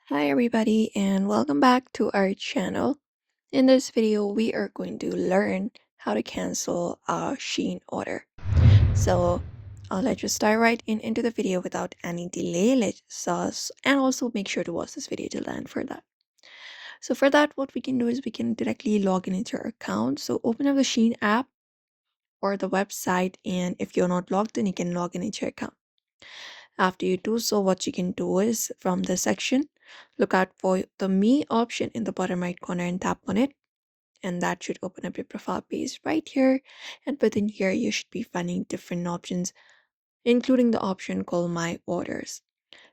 Hi everybody and welcome back to our channel. In this video, we are going to learn how to cancel a Shein order. So let's just dive right into the video without any delay. Let's sus and also make sure to watch this video till the end for that. So for that, what we can do is we can directly log in into our account. So open up the Shein app or the website, and if you're not logged in, you can log in into your account. After you do so, what you can do is from the section, look out for the Me option in the bottom right corner and tap on it. And that should open up your profile page right here. And within here, you should be finding different options, including the option called My Orders.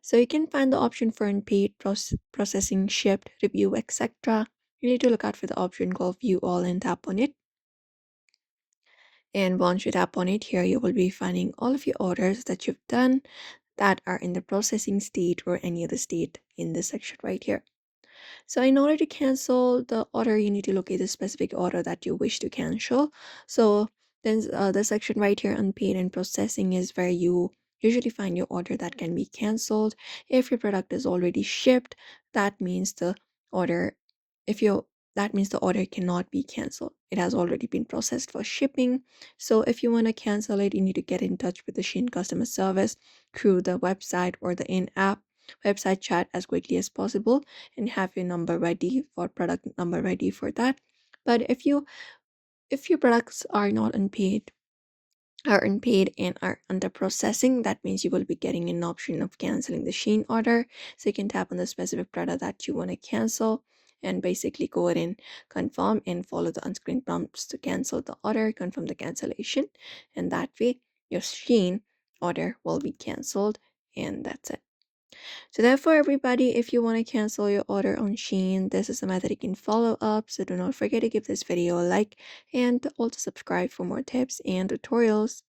So you can find the option for unpaid, processing, shipped, review, etc. You need to look out for the option called View All and tap on it. And once you tap on it here, you will be finding all of your orders that you've done that are in the processing state or any other state in this section right here. So in order to cancel the order, you need to locate the specific order that you wish to cancel. So then the section right here, unpaid and processing, is where you usually find your order that can be canceled. If your product is already shipped, that means the order, if you that means the order cannot be canceled. It has already been processed for shipping. So if you want to cancel it, you need to get in touch with the Shein customer service through the website or the in-app website chat as quickly as possible and have your number ready for product number ready for that. But if your products are not unpaid are unpaid and are under processing, that means you will be getting an option of canceling the Shein order. So you can tap on the specific product that you want to cancel and basically go ahead and confirm and follow the on-screen prompts to cancel the order, confirm the cancellation, and that way your Shein order will be canceled, and that's it. So therefore, everybody, if you want to cancel your order on Shein, this is a method you can follow up. So do not forget to give this video a like and also subscribe for more tips and tutorials.